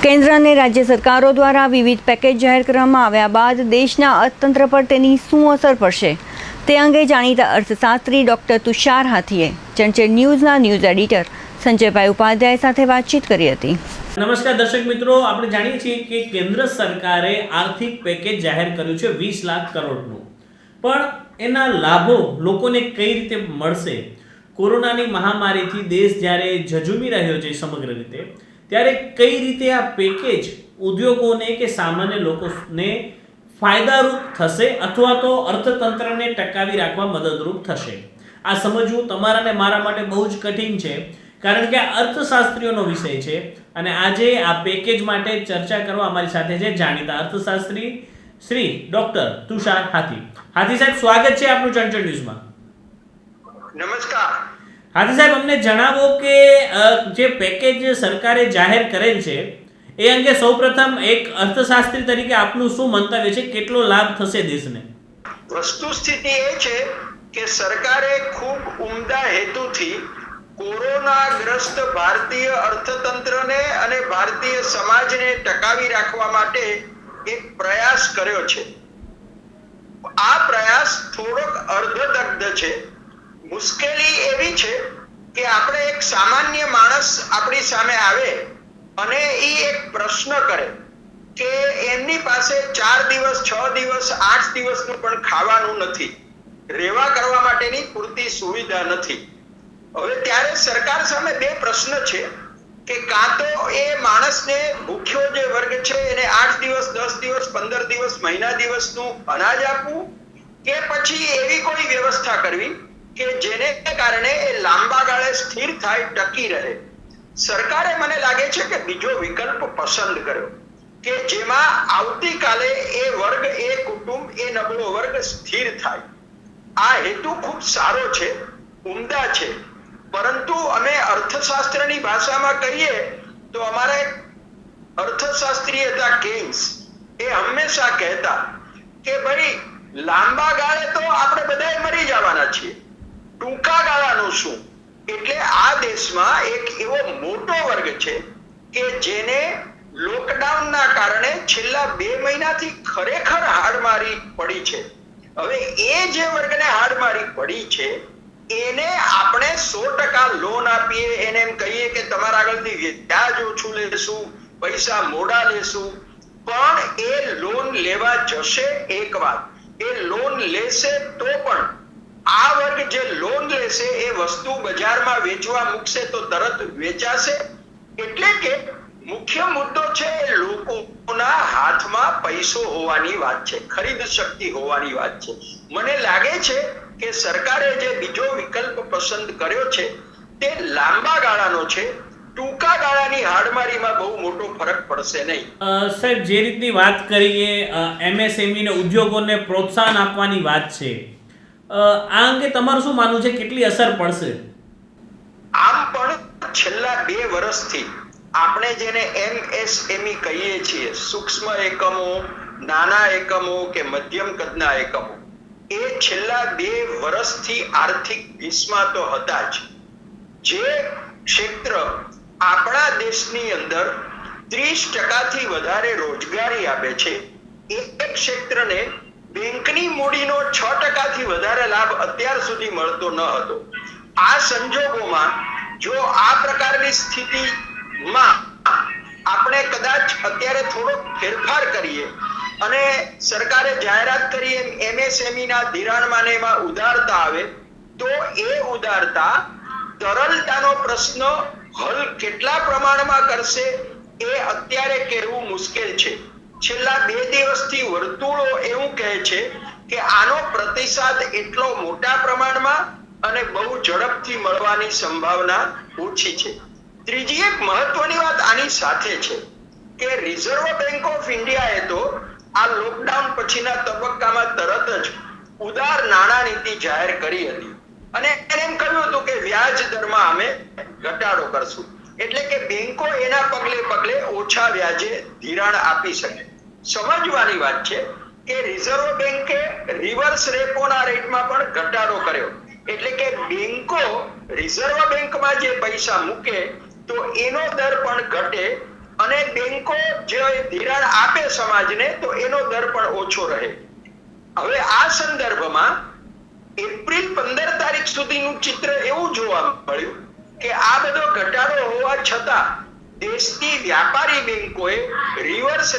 કેન્દ્ર અને રાજ્ય સરકારો દ્વારા વિવિધ પેકેજ જાહેર કરવામાં આવ્યા બાદ દેશના અર્થતંત્ર પર તેની શું અસર પડશે તે અંગે જાણીતા અર્થશાસ્ત્રી ડૉક્ટર તુષાર હાથીએ ચંચળ ન્યૂઝના ન્યૂઝ એડિટર સંજયભાઈ ઉપાધ્યાય સાથે વાતચીત કરી હતી। નમસ્કાર દર્શક મિત્રો, આપણે જાણીએ છીએ કે કેન્દ્ર સરકારે આર્થિક પેકેજ જાહેર કર્યું છે 20 લાખ કરોડનું, પણ એના લાભો લોકોને કઈ રીતે મળશે? કોરોનાની મહામારીથી દેશ જ્યારે ઝઝૂમી રહ્યો છે સમગ્ર રીતે, ત્યારે કઈ રીતે આ પેકેજ ઉદ્યોગોને કે સામાન્ય લોકોને ફાયદારૂપ થશે અથવા તો અર્થતંત્રને ટકાવી રાખવા મદદરૂપ થશે? આ સમજવું તમારા ને મારા માટે બહુ જ કઠિન છે, કારણ કે આ અર્થશાસ્ત્રીઓનો વિષય છે અને આજે આ પેકેજ માટે ચર્ચા કરવા અમારી સાથે છે જાણીતા અર્થશાસ્ત્રી શ્રી ડોક્ટર તુષાર હાથી। હાથી સાહેબ, સ્વાગત છે આપનું ચંચળ ન્યૂઝમાં। નમસ્કાર। હાથી સાહેબ, અમને જણાવો કે જે પેકેજ સરકારે જાહેર કરેલ છે એ અંગે સૌપ્રથમ એક અર્થશાસ્ત્રી તરીકે આપનું શું મંતવ્ય છે? કેટલો લાભ થશે દેશને? વસ્તુ સ્થિતિ એ છે કે સરકારે ખૂબ ઉમદા હેતુથી કોરોનાગ્રસ્ત ભારતીય અર્થતંત્રને અને ભારતીય સમાજને ટકાવી રાખવા માટે એક પ્રયાસ કર્યો છે। આ પ્રયાસ થોડોક અર્ધદગ્ધ છે। મુશ્કેલી એવી છે કે આપણે એક સામાન્ય માણસ આપણી સામે આવે અને એ એક પ્રશ્ન કરે કે એમની પાસે 4 દિવસ 6 દિવસ 8 દિવસનું પણ ખાવાનું નથી, રહેવા કરવા માટેની પૂરતી સુવિધા નથી। હવે ત્યારે સરકાર સામે બે પ્રશ્ન છે કે કાં તો એ માણસને ભૂખ્યો જે વર્ગ છે એને 8 દિવસ 10 દિવસ 15 દિવસ મહિના દિવસનું અનાજ આપવું, કે પછી એવી કોઈ વ્યવસ્થા કરવી કે જેને કારણે એ લાંબા ગાળે સ્થિર થાય, ટકી રહે। સરકારે મને લાગે છે કે બીજો વિકલ્પ પસંદ કર્યો કે જેમાં આવતીકાલે એ વર્ગ, એ કુટુંબ, એ નબળો વર્ગ સ્થિર થાય। આ હેતુ ખૂબ સારો છે, ઉમદા છે, પરંતુ અમે અર્થશાસ્ત્રની ભાષામાં કહીએ તો અમારા અર્થશાસ્ત્રી હતા કેન્સ, એ હંમેશા કહેતા કે ભાઈ લાંબા ગાળે તો આપણે બધાએ મરી જવાના છીએ, ટૂંકા ગાળાનું શું? એટલે આ દેશમાં એક એવો મોટો વર્ગ છે કે જેને લોકડાઉનના કારણે છેલ્લા 2 મહિનાથી ખરેખર હાડમારી પડી છે। હવે એ જે વર્ગને હાડમારી પડી છે એને આપણે 100% લોન આપીએ, એને એમ કહીએ કે તમારા આગળથી વ્યાજ ઓછું લેશું, પૈસા મોડા લેશું, પણ એ લોન લેવા જશે એક વાત, એ લોન લેશે તો પણ આ વર્ગ જે લોન લેશે એ વસ્તુ બજારમાં વેચવા મૂકશે તો તરત વેચાશે। એટલે કે મુખ્ય મુદ્દો છે લોકોના હાથમાં પૈસો હોવાની વાત છે, ખરીદ શક્તિ હોવાની વાત છે। મને લાગે છે કે સરકારે જે બીજો વિકલ્પ પસંદ કર્યો છે તે લાંબા ગાળાનો છે, ટૂંકા ગાળાની હાડમારીમાં બહુ મોટો ફરક પડશે નહીં। સાહેબ, જે રીતની વાત કરીએ એમએસએમઈ ને ઉદ્યોગોને પ્રોત્સાહન આપવાની વાત છે, આ અંગે તમારું શું માનવું છે? કેટલી અસર પડશે? આમ પણ છેલ્લા 2 વર્ષથી આપણે જેને એમએસએમઈ કહીએ છીએ, સૂક્ષ્મ એકમો, નાના એકમો કે મધ્યમ કદના એકમો, એ છેલ્લા 2 વર્ષથી આર્થિક ભીસમાં તો હતા જ। જે ક્ષેત્ર આપણા દેશની અંદર 30% વધારે રોજગારી આપે છે એ ક્ષેત્રને બેંકની મૂડીનો 6% વધારે લાભ અત્યાર સુધી મળતો ન હતો। આ સંજોગોમાં જો આ પ્રકારની સ્થિતિમાં આપણે કદાચ અત્યારે થોડો ફેરફાર કરીએ અને સરકારે જાહેરાત કરી એમ એમએસએમઈ ના ધિરાણમાં ને એમાં ઉદારતા આવે તો એ ઉદારતા તરલતાનો પ્રશ્ન હલ કેટલા પ્રમાણમાં કરશે એ અત્યારે કહેવું મુશ્કેલ છે। છેલ્લા 2 દિવસથી વર્તુળો એવું કહે છે કે આનો પ્રતિસાદ એટલો મોટા પ્રમાણમાં અને બહુ ઝડપથી મળવાની સંભાવના ઓછી છે। ત્રીજી એક મહત્વની વાત આની સાથે છે કે રિઝર્વ બેંક ઓફ ઇન્ડિયાએ તો આ લોકડાઉન પછીના તબક્કામાં તરત જ ઉદાર નાણાં નીતિ જાહેર કરી હતી અને એને એમ કહ્યું હતું કે વ્યાજ દરમાં અમે ઘટાડો કરશું, એટલે કે બેંકો એના પગલે ઓછા વ્યાજે ધિરાણ આપી શકે। સમજવાની વાત છે કે રિઝર્વ બેંકે રિવર્સ રેપોના રેટમાં પણ ઘટાડો કર્યો, એટલે કે બેંકો રિઝર્વ બેંકમાં જે પૈસા મૂકે તો એનો દર પણ ઘટે અને બેંકો જે ધિરાણ આપે સમાજને તો એનો દર પણ ઓછો રહે. હવે આ સંદર્ભમાં એપ્રિલ 15 તારીખ સુધીનું ચિત્ર એવું જોવા મળ્યું કે આ બધો ઘટાડો હોવા છતાં દેશની વ્યાપારી બેંકોએ રિવર્સ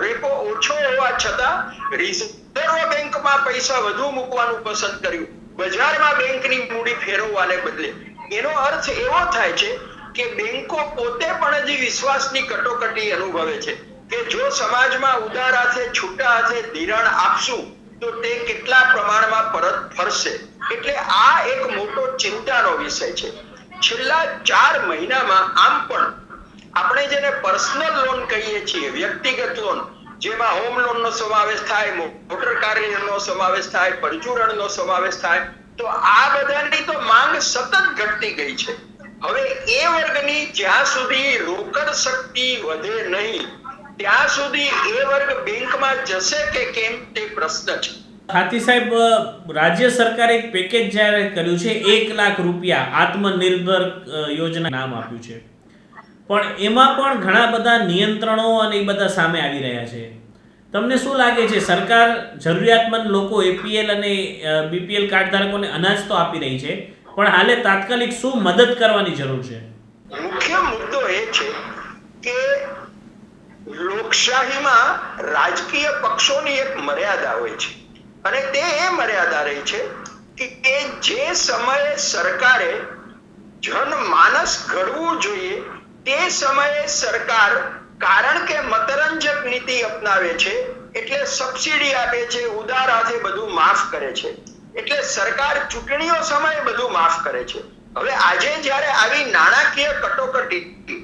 રેપો ઓછો હોવા છતાં રિઝર્વ બેંકમાં પૈસા વધુ મૂકવાનું પસંદ કર્યું, બજારમાં બેંકની મૂડી ફેરવવાને બદલે. એનો અર્થ એવો થાય છે કે બેંકો પોતે પણ હજી વિશ્વાસની કટોકટી અનુભવે છે કે જો સમાજમાં ઉદાર હાથે છૂટા હાથે ધિરાણ આપશું તો તે કેટલા પ્રમાણમાં પરત ફરશે. એટલે આ એક મોટો ચિંતાનો વિષય છે. છેલ્લા 4 મહિનામાં આમ પણ આપણે જેને પર્સનલ લોન કહીએ છીએ, વ્યક્તિગત લોન, જેમાં હોમ લોન નો સમાવેશ થાય, મોટર કાર નો સમાવેશ થાય, પરચુરણ નો સમાવેશ થાય, તો આ બધાની તો માંગ સતત ઘટતી ગઈ છે. હવે એ વર્ગની જ્યાં સુધી રોકડ શક્તિ વધે નહીં ત્યાં સુધી એ વર્ગ બેંકમાં જશે કે કેમ તે પ્રશ્ન છે. હાથી સાહેબ, રાજ્ય સરકારે એક પેકેજ જાહેર કર્યું છે, 1 લાખ રૂપિયા આત્મનિર્ભર યોજના નામ આપ્યું છે, પણ એમાં પણ ઘણા બધા નિયંત્રણો અને એ બધા સામે આવી રહ્યા છે. તમને શું લાગે છે, સરકાર જરૂરિયાતમંદ લોકો એપીએલ અને બીપીએલ કાર્ડ ધારકોને અનાજ તો આપી રહી છે, પણ હાલે તાત્કાલિક શું મદદ કરવાની જરૂર છે? મુખ્ય મુદ્દો એ છે કે લોકશાહીમાં રાજકીય પક્ષોની એક મર્યાદા હોય છે અને તે એ મર્યાદા રહી છે કે જે સમયે સરકારે જનમાનસ ઘડવું જોઈએ તે સમયે સરકાર કારણ કે મતરંજક નીતિ અપનાવે છે, એટલે સબસિડી આપે છે, ઉદાર હાથે બધું માફ કરે છે. એટલે સરકાર ચૂંટણીઓ સમયે બધું માફ કરે છે. હવે આજે જ્યારે આવી નાણાકીય કટોકટી,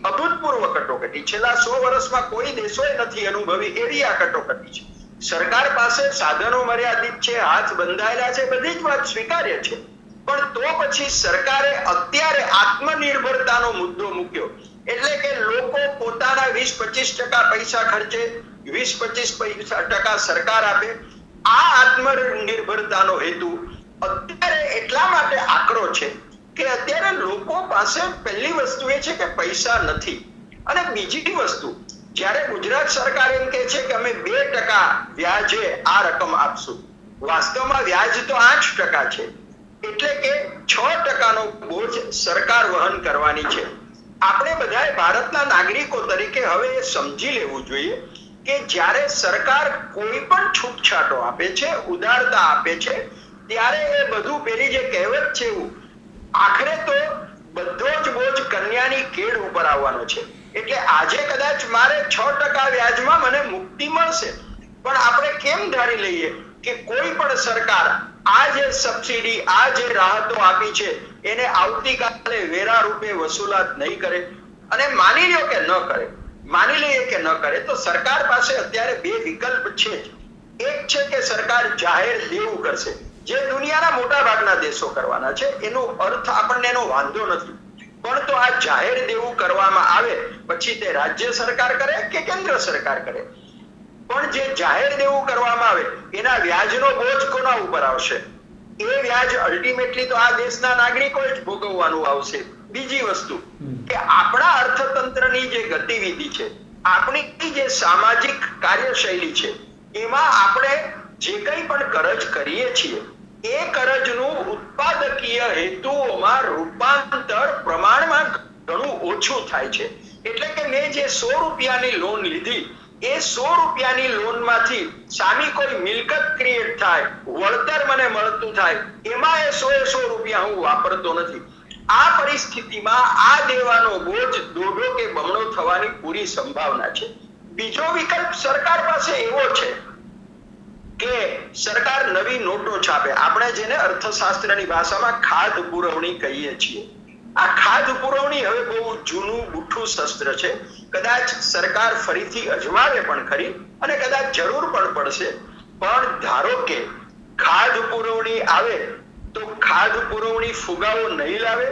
અભૂતપૂર્વ કટોકટી, છેલ્લા 100 વર્ષમાં કોઈ દેશોએ નથી અનુભવી એવી આ કટોકટી છે. સરકાર પાસે સાધનો મર્યાદિત છે, હાથ બંધાયેલા છે, બધી જ વાત સ્વીકાર્ય છે, પણ તો પછી સરકારે અત્યારે આત્મનિર્ભરતાનો મુદ્દો મૂક્યો. એટલે કે લોકો પોતાના 20-25% પૈસા ખર્ચે, 20-25% સરકાર આપે. આ આત્મનિર્ભરતાનો હેતુ અત્યારે એટલા માટે આકરો છે કે અત્યારે લોકો પાસે પહેલી વસ્તુ એ છે કે પૈસા નથી, અને બીજી વસ્તુ, જ્યારે ગુજરાત સરકાર એમ કહે છે કે અમે 2% વ્યાજે આ રકમ આપશું, વાસ્તવમાં વ્યાજ તો 8% છે, એટલે કે 6%નો બોજ સરકાર વહન કરવાની છે. આપણે બધાએ ભારતના નાગરિકો તરીકે હવે એ સમજી લેવું જોઈએ કે જ્યારે સરકાર કોઈ પણ છૂટછાટો આપે છે, ઉદારતા આપે છે, ત્યારે એ બધું પેલી જે કહેવત છે એવું આખરે તો બધો જ બોજ કન્યાની કેળ ઉપર આવવાનો છે. એટલે આજે કદાચ મારે 6% વ્યાજમાં મને મુક્તિ મળશે, પણ આપણે કેમ ધારી લઈએ કે કોઈ પણ સરકાર આ જે સબસિડી, આ જે રાહતો આપી છે એને આવતીકાલે વેરા રૂપે વસૂલાત નહીં કરે, અને માની લ્યો કે ન કરે, માની લઈએ કે ન કરે, તો સરકાર પાસે અત્યારે 2 વિકલ્પ છે. એક છે કે સરકાર જાહેર દેવું કરશે, જે દુનિયાના મોટા ભાગના દેશો કરવાના છે, એનો અર્થ આપણને એનો વાંધો નથી, પણ તો આ જાહેર દેવું કરવામાં આવે પછી તે રાજ્ય સરકાર કરે કે કેન્દ્ર સરકાર કરે, પણ જે જાહેર દેવું કરવામાં આવે એના વ્યાજનો બોજ કોના ઉપર આવશે? એ વ્યાજ અલ્ટિમેટલી તો આ દેશના નાગરિકોએ જ ભોગવવાનું આવશે. બીજી વસ્તુ કે આપણા અર્થતંત્રની જે ગતિવિધિ છે, આપણી જે સામાજિક કાર્યશૈલી છે, એમાં આપણે જે કંઈ પણ કરજ કરીએ છીએ એ કરજનું ઉત્પાદકીય હેતુઓમાં રૂપાંતર પ્રમાણમાં ઘણું ઓછું થાય છે. એટલે કે મેં જે 100 રૂપિયાની લોન લીધી, એ 100 રૂપિયાની લોનમાંથી સામી કોઈ મિલકત ક્રિએટ થાય, વળતર મને મળતું થાય, એમાં એ 100 રૂપિયા હું વાપરતો નથી. આ પરિસ્થિતિમાં આ દેવાનો બોજ દોઢો કે બમણો થવાની પૂરી સંભાવના છે. બીજો વિકલ્પ સરકાર પાસે એવો છે કે સરકાર નવી નોટો છાપે, આપણે જેને અર્થશાસ્ત્રની ભાષામાં ખાધ પુરવણી કહીએ છીએ. આ ખાધ પુરવણી હવે બહુ જૂનું બુઠ્ઠું શસ્ત્ર છે. કદાચ સરકાર ફરીથી અજમાવે પણ ખરી અને કદાચ જરૂર પણ પડશે, પણ ધારો કે ખાધ પુરવણી આવે તો ખાધ પુરવણી ફુગાવો નહીં લાવે,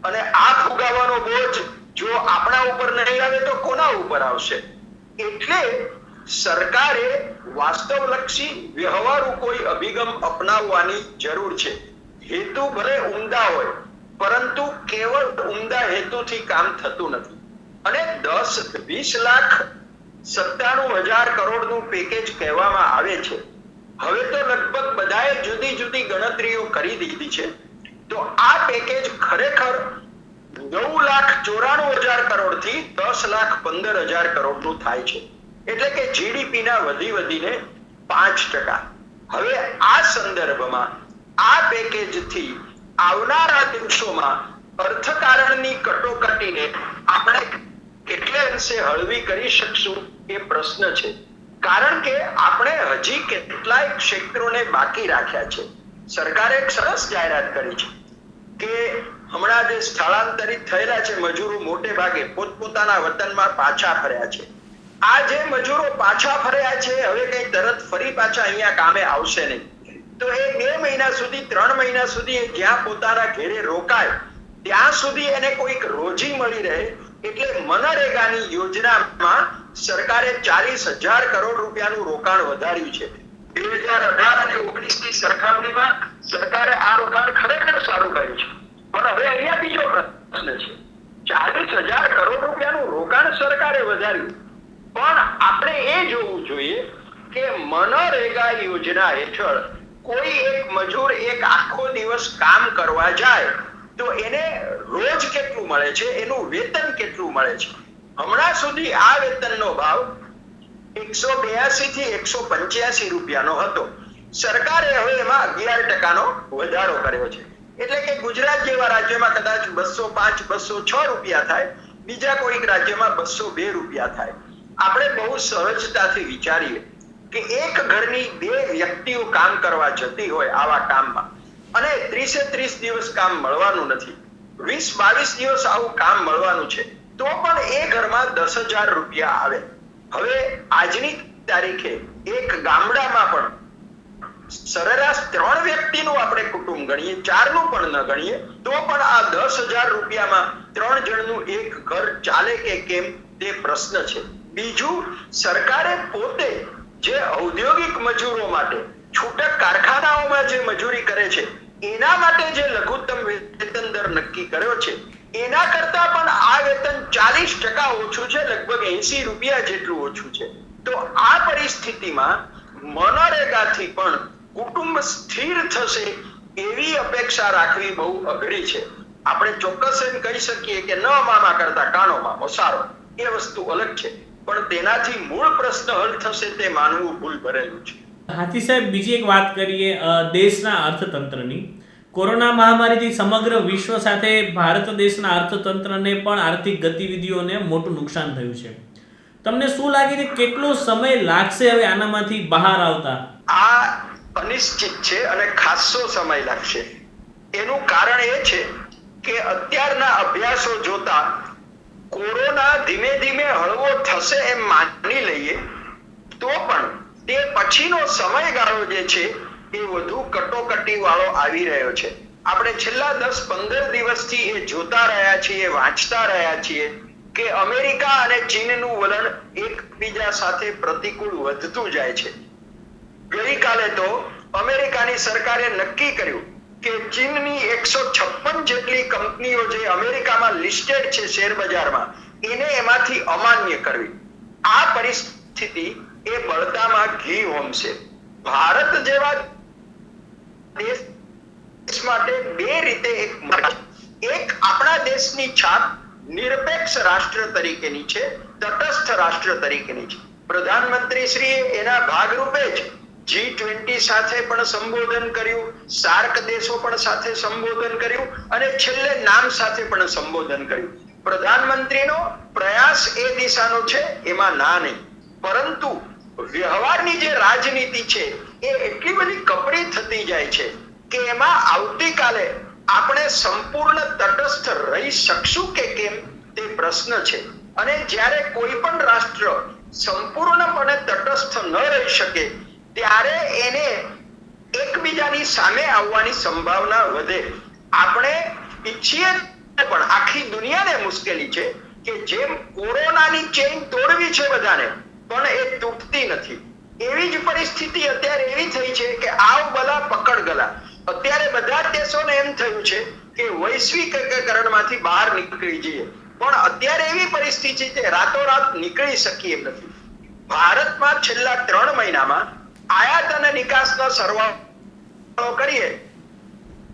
અને આ ફુગાવાનો બોજ જો આપણા ઉપર નહીં આવે તો કોના ઉપર આવશે? એટલે સરકારે વાસ્તવલક્ષી વ્યવહારુ કોઈ અભિગમ અપનાવવાની જરૂર છે. હેતુ ભલે ઉમદા હોય, પરંતુ કેવળ ઉમદા હેતુથી કામ થતું નથી. અને 20 લાખ 97,000 કરોડનું પેકેજ કહેવામાં આવે છે. હવે તો લગભગ બધાએ જુદી જુદી ગણતરીઓ કરી દીધી છે. તો આ પેકેજ ખરેખર 9,94,000 કરોડ થી 10,15,000 કરોડનું થાય છે. એટલે કે જીડીપી ના વધીને 5%. હવે આ સંદર્ભમાં આ પેકેજથી આવનારા દિવસોમાં અર્થકારણની કટોકટીને આપણે કેટલે અંશે હળવી કરી શકશું એ પ્રશ્ન છે. કારણ કે આપણે હજી કેટલાય ક્ષેત્રોને બાકી રાખ્યા છે. સરકારે એક સરસ જાહેરાત કરી છે કે હમણાં જે સ્થળાંતરિત થયેલા છે મજૂરો મોટે ભાગે પોતપોતાના વતનમાં પાછા ફર્યા છે. આ જે મજૂરો પાછા ફર્યા છે હવે કઈ તરત ફરી પાછા અહીંયા કામે આવશે નહીં. તો એ 2 મહિના સુધી 3 મહિના સુધી જ્યાં પોતાના ઘેરે રોકાય ત્યાં સુધી એને કોઈક રોજી મળી રહે એટલે મનરેગાની યોજનામાં સરકારે 40,000 કરોડ રૂપિયાનું રોકાણ વધાર્યું છે. 2018 અને 19 ની સરખામણીમાં સરકારે આ રોકાણ ખરેખર સારું કર્યું છે. પણ હવે અહીંયા બીજો પ્રશ્ન છે. 40,000 કરોડ રૂપિયાનું રોકાણ સરકારે વધાર્યું, પણ આપણે એ જોવું જોઈએ કે મનરેગા યોજના હેઠળ કોઈ એક મજૂર એક આખો દિવસ કામ કરવા જાય તો એને રોજ કેટલું મળે છે, એનું વેતન કેટલું મળે છે. હમણાં સુધી આ વેતનનો ભાવ 182 થી 185 રૂપિયાનો હતો. સરકારે હવે એમાં 11% વધારો કર્યો છે. એટલે કે ગુજરાત જેવા રાજ્યમાં કદાચ 205 206 રૂપિયા થાય, બીજા કોઈક રાજ્યમાં 202 રૂપિયા થાય. આપણે બહુ સહજતાથી વિચારીએ કે એક ઘરની 2 વ્યક્તિઓ કામ કરવા જતી હોય આવા કામમાં અને 30 દિવસ કામ મળવાનું નથી, 20-22 દિવસ આવું કામ મળવાનું છે, તો પણ એ ઘરમાં 10,000 રૂપિયા આવે. હવે આજની તારીખે એક ગામડામાં પણ સરેરાશ 3 વ્યક્તિનું આપણે કુટુંબ ગણીએ, 4 નું પણ ન ગણીએ, તો પણ આ 10,000 રૂપિયામાં 3 જણનું એક ઘર ચાલે કે કેમ તે પ્રશ્ન છે. બીજું, સરકારે પોતે જે ઔદ્યોગિક મજૂરો માટે છૂટક કારખાનાઓમાં જે મજૂરી કરે છે એના માટે જે લઘુત્તમ વેતન દર નક્કી કર્યો છે એના કરતા પણ આ વેતન 40% ઓછું છે, લગભગ 80 રૂપિયા જેટલું ઓછું છે. તો આ પરિસ્થિતિમાં મનરેગાથી પણ કુટુંબ સ્થિર થશે એવી અપેક્ષા રાખવી બહુ અઘરી છે. આપણે ચોક્કસ એમ કહી શકીએ કે ન મામા કરતા કાનો મામો સારો, એ વસ્તુ અલગ છે, પણ તેનાથી મૂળ પ્રશ્ન હલ થશે તે માનવું ભૂલ ભરેલું છે. હાથી સાહેબ, બીજી એક વાત કરીએ દેશના અર્થતંત્રની. કોરોના મહામારીથી સમગ્ર વિશ્વ સાથે ભારત દેશના અર્થતંત્રને પણ આર્થિક ગતિવિધિઓને મોટું નુકસાન થયું છે. તમને શું લાગે છે કેટલો સમય લાગશે હવે આનામાંથી બહાર આવતા? આ અનિશ્ચિત છે અને ખાસો સમય લાગશે. એનું કારણ એ છે કે અત્યારના અભ્યાસો જોતા કોરોના ધીમે ધીમે હળવો થશે એમ માની લઈએ તો પણ તે પછીનો સમયગાળો જે છે એ વધુ કટોકટી વાળો આવી રહ્યો છે. આપણે છેલ્લા 10-15 દિવસથી એ જોતા રહ્યા છીએ, વાંચતા રહ્યા છીએ કે અમેરિકા અને ચીનનું વલણ એકબીજા સાથે પ્રતિકૂળ વધતું જાય છે. ગઈકાલે તો અમેરિકાની સરકારે નક્કી કર્યું કે ચીનની 156 જેટલી કંપનીઓ જે અમેરિકામાં લિસ્ટેડ છે શેર બજારમાં, એને એમાંથી અમાન્ય કરવી. આ પરિસ્થિતિ એ બળતામાં ઘી હોમશે. ભારત જેવા દેશ માટે 2 રીતે એક આપણા દેશની છાપ નિરપેક્ષ રાષ્ટ્ર તરીકેની છે, તટસ્થ રાષ્ટ્ર તરીકેની છે. પ્રધાનમંત્રી શ્રીએ એના ભાગરૂપે જ G20 સાથે પણ સંબોધન કર્યું, સાર્ક દેશો પણ સાથે સંબોધન કર્યું અને છેલ્લે નામ સાથે પણ સંબોધન કર્યું. પ્રધાનમંત્રીનો પ્રયાસ એ દિશાનો છે, એમાં ના નહીં, પરંતુ વ્યવહારની જે રાજનીતિ છે એ એટલી બધી કપરી થતી જાય છે કે એમાં આવતીકાલે આપણે સંપૂર્ણ તટસ્થ રહી શકશું કે કેમ તે પ્રશ્ન છે. અને જ્યારે કોઈ પણ રાષ્ટ્ર સંપૂર્ણપણે તટસ્થ ન રહી શકે ત્યારે એને એકબીજાની સામે આવવાની સંભાવના વધે. આપણે ઈચ્છીએ પણ આખી દુનિયાને મુશ્કેલી છે કે જેમ કોરોનાની ચેઇન તોડવી છે બધાને, પણ એ તૂટતી નથી. એવી જ પરિસ્થિતિ અત્યારે એવી થઈ છે કે આવ બલા પકડ ગલા. અત્યારે બધા જ દેશોને એમ થયું છે કે વૈશ્વિકીકરણમાંથી બહાર નીકળી જઈએ. પણ અત્યારે એવી પરિસ્થિતિ છે રાતોરાત નીકળી શકીએ એમ નથી. ભારતમાં છેલ્લા 3 મહિનામાં આયાત અને નિકાસનો સરવાળો કરીએ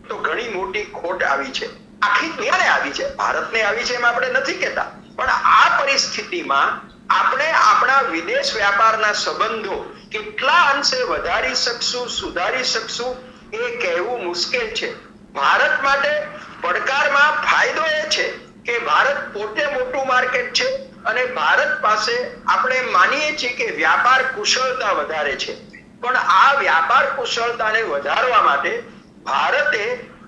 તો ઘણી મોટી ખોટ આવી છે. આખી દુનિયાને આવી છે, ભારતને આવી છે એમ આપણે નથી કહેતા, પણ આ પરિસ્થિતિમાં આપણે આપણા વિદેશ વ્યાપારના સંબંધો કેટલા અંશે વધારી શકશું, સુધારી શકશું એ કહેવું મુશ્કેલ છે. ભારત માટે પડકારમાં ફાયદો એ છે કે ભારત પોતે મોટું માર્કેટ છે અને ભારત પાસે આપણે માનીએ છીએ કે વ્યાપાર કુશળતા વધારે છે, પણ આ વ્યાપાર કુશળતાને વધારવા માટે ભારતે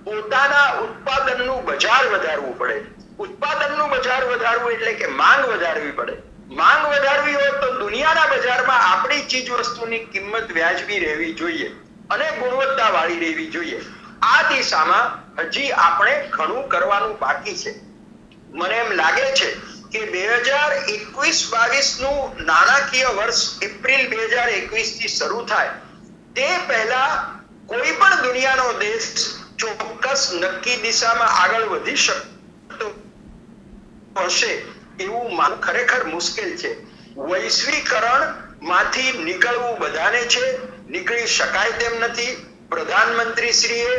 પોતાના ઉત્પાદનનું બજાર વધારવું પડે. ઉત્પાદનનું બજાર વધારવું એટલે કે માંગ વધારવી પડે. માંગ વધારવી હોય તો દુનિયાના બજારમાં આપણી ચીજ વસ્તુની કિંમત વ્યાજબી રહેવી જોઈએ અને ગુણવત્તા વાળી રહેવી જોઈએ. આ દિશામાં હજી આપણે ઘણું કરવાનું બાકી છે. મને એમ લાગે છે કે 2021-22 નું નાણાકીય વર્ષ એપ્રિલ 2021 થી શરૂ થાય તે પહેલા કોઈ પણ દુનિયાનો દેશ ચોક્કસ નક્કી દિશામાં આગળ વધી શકતો હશે એવું માનવું ખરેખર મુશ્કેલ છે. વૈશ્વિકરણ માંથી નીકળવું બધાને છે, નીકળી શકાય તેમ નથી. પ્રધાનમંત્રી શ્રીએ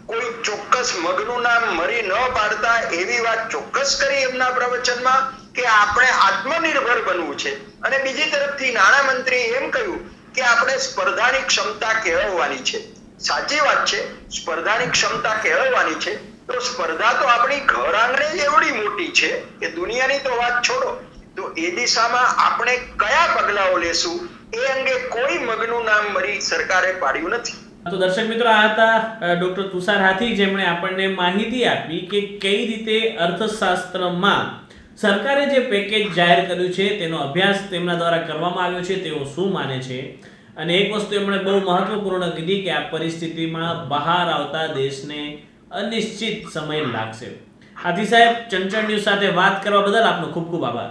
કોઈ ચોક્કસ મગનું નામ મરી ન પાડતા એવી વાત ચોક્કસ કરી એમના પ્રવચનમાં કે આપણે આત્મનિર્ભર બનવું છે, અને બીજી તરફથી નાણામંત્રી એમ કહ્યું કે આપણે સ્પર્ધાની ક્ષમતા કેળવવાની છે. સાચી વાત છે, સ્પર્ધાની ક્ષમતા કેળવવાની છે, તો સ્પર્ધા તો આપણી ઘર આંગણે જ એવડી મોટી છે કે દુનિયાની તો વાત છોડો. તો એ દિશામાં આપણે કયા પગલાઓ લેશું એ અંગે કોઈ મગનું નામ મરી સરકારે પાડ્યું નથી. તો દર્શક મિત્રો, આ હતા ડોક્ટર તુષાર હાથી, જેમણે આપણને માહિતી આપી કે કઈ રીતે અર્થશાસ્ત્રમાં સરકારે જે પેકેજ જાહેર કર્યું છે તેનો અભ્યાસ તેમના દ્વારા કરવામાં આવ્યો છે, તેઓ શું માને છે. અને એક વસ્તુ એમણે બહુ મહત્વપૂર્ણ કીધી કે આ પરિસ્થિતિમાં બહાર આવતા દેશને અનિશ્ચિત સમય લાગશે. હાથી સાહેબ, ચંચળ ન્યૂઝ સાથે વાત કરવા બદલ આપનો ખૂબ ખૂબ આભાર.